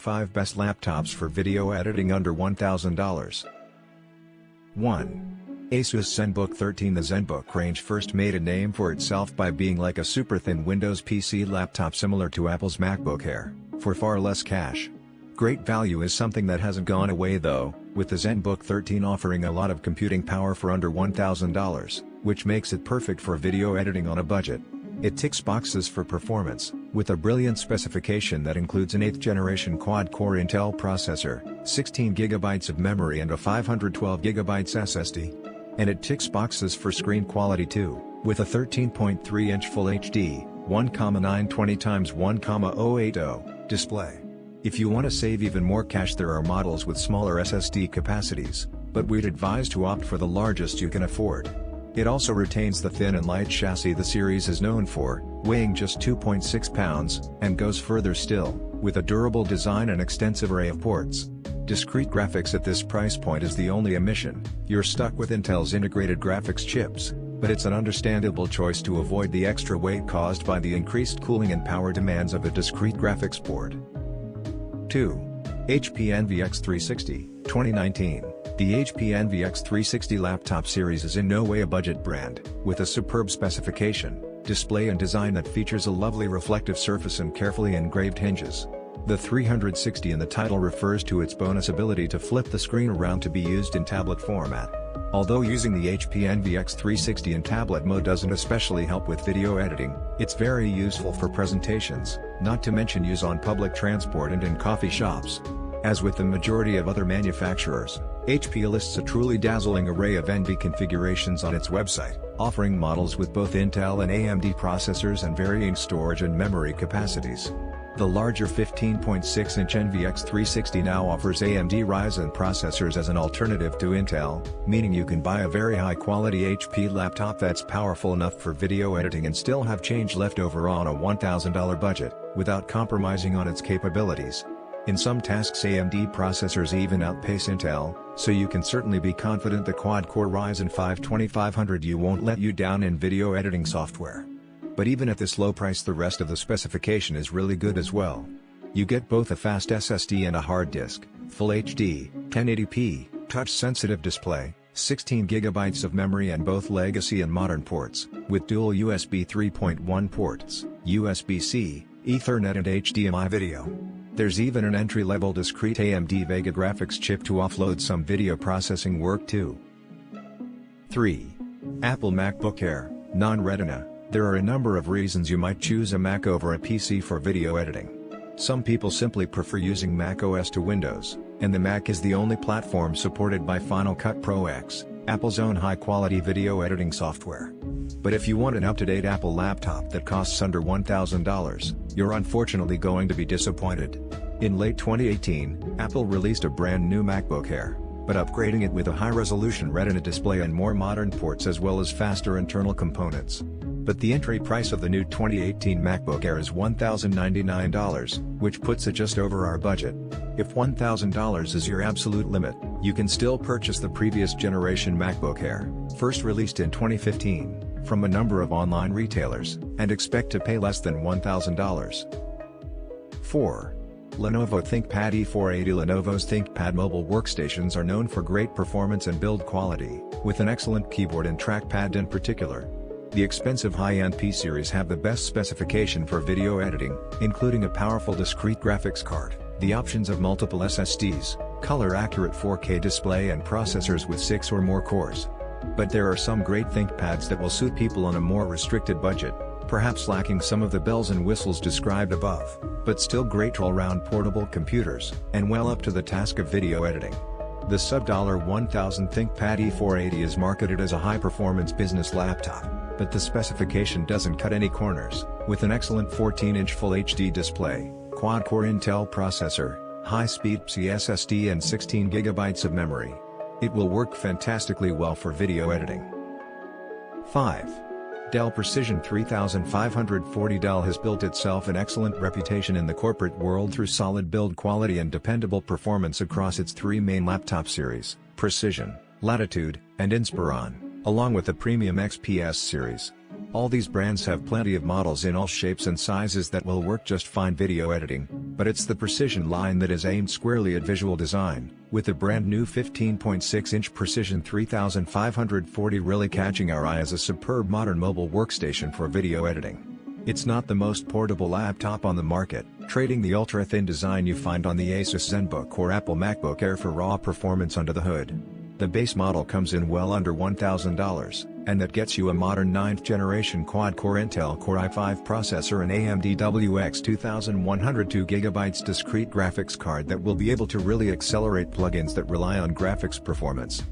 5 Best Laptops for Video Editing Under $1,000. 1. Asus Zenbook 13. The Zenbook range first made a name for itself by being like a super thin Windows PC laptop similar to Apple's MacBook Air, for far less cash. Great value is something that hasn't gone away though, with the Zenbook 13 offering a lot of computing power for under $1,000, which makes it perfect for video editing on a budget. It ticks boxes for performance, with a brilliant specification that includes an 8th generation quad-core Intel processor, 16GB of memory and a 512GB SSD. And it ticks boxes for screen quality too, with a 13.3-inch Full HD, 1,920x1,080 display. If you want to save even more cash, there are models with smaller SSD capacities, but we'd advise to opt for the largest you can afford. It also retains the thin and light chassis the series is known for, weighing just 2.6 pounds, and goes further still, with a durable design and extensive array of ports. Discrete graphics at this price point is the only omission. You're stuck with Intel's integrated graphics chips, but it's an understandable choice to avoid the extra weight caused by the increased cooling and power demands of a discrete graphics board. 2. HP Envy X360, 2019. The HP Envy X360 laptop series is in no way a budget brand, with a superb specification, display and design that features a lovely reflective surface and carefully engraved hinges. The 360 in the title refers to its bonus ability to flip the screen around to be used in tablet format. Although using the HP Envy X360 in tablet mode doesn't especially help with video editing, it's very useful for presentations, not to mention use on public transport and in coffee shops. As with the majority of other manufacturers, HP lists a truly dazzling array of Envy configurations on its website, offering models with both Intel and AMD processors and varying storage and memory capacities. The larger 15.6-inch Envy X360 now offers AMD Ryzen processors as an alternative to Intel, meaning you can buy a very high-quality HP laptop that's powerful enough for video editing and still have change left over on a $1,000 budget, without compromising on its capabilities. In some tasks AMD processors even outpace Intel, so you can certainly be confident the quad-core Ryzen 5 2500U won't let you down in video editing software. But even at this low price, the rest of the specification is really good as well. You get both a fast SSD and a hard disk, Full HD, 1080p, touch-sensitive display, 16GB of memory and both legacy and modern ports, with dual USB 3.1 ports, USB-C, Ethernet and HDMI video. There's even an entry-level discrete AMD Vega graphics chip to offload some video processing work too. 3. Apple MacBook Air, non-Retina. There are a number of reasons you might choose a Mac over a PC for video editing. Some people simply prefer using Mac OS to Windows, and the Mac is the only platform supported by Final Cut Pro X, Apple's own high-quality video editing software. But if you want an up-to-date Apple laptop that costs under $1,000, you're unfortunately going to be disappointed. In late 2018, Apple released a brand new MacBook Air, but upgrading it with a high-resolution Retina display and more modern ports as well as faster internal components. But the entry price of the new 2018 MacBook Air is $1,099, which puts it just over our budget. If $1,000 is your absolute limit, you can still purchase the previous generation MacBook Air, first released in 2015, from a number of online retailers, and expect to pay less than $1,000. 4. Lenovo ThinkPad E480. Lenovo's ThinkPad mobile workstations are known for great performance and build quality, with an excellent keyboard and trackpad in particular. The expensive high-end P series have the best specification for video editing, including a powerful discrete graphics card, the options of multiple SSDs, color-accurate 4K display and processors with 6 or more cores. But there are some great ThinkPads that will suit people on a more restricted budget, perhaps lacking some of the bells and whistles described above, but still great all-round portable computers, and well up to the task of video editing. The sub-$1,000 ThinkPad E480 is marketed as a high-performance business laptop, but the specification doesn't cut any corners, with an excellent 14-inch Full HD display, quad-core Intel processor, high-speed SSD and 16GB of memory. It will work fantastically well for video editing. 5. Dell Precision 3540. Dell has built itself an excellent reputation in the corporate world through solid build quality and dependable performance across its three main laptop series, Precision, Latitude, and Inspiron, along with the premium XPS series. All these brands have plenty of models in all shapes and sizes that will work just fine video editing, but it's the Precision line that is aimed squarely at visual design, with the brand new 15.6-inch Precision 3540 really catching our eye as a superb modern mobile workstation for video editing. It's not the most portable laptop on the market, trading the ultra-thin design you find on the Asus Zenbook or Apple MacBook Air for raw performance under the hood. The base model comes in well under $1,000, and that gets you a modern 9th generation quad-core Intel Core i5 processor and AMD WX 2102 GB discrete graphics card that will be able to really accelerate plugins that rely on graphics performance.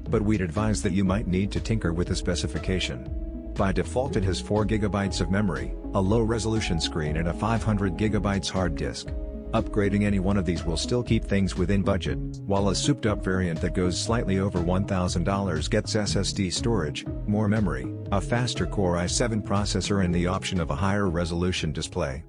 But we'd advise that you might need to tinker with the specification. By default it has 4 GB of memory, a low-resolution screen and a 500 GB hard disk. Upgrading any one of these will still keep things within budget, while a souped-up variant that goes slightly over $1,000 gets SSD storage, more memory, a faster Core i7 processor and the option of a higher resolution display.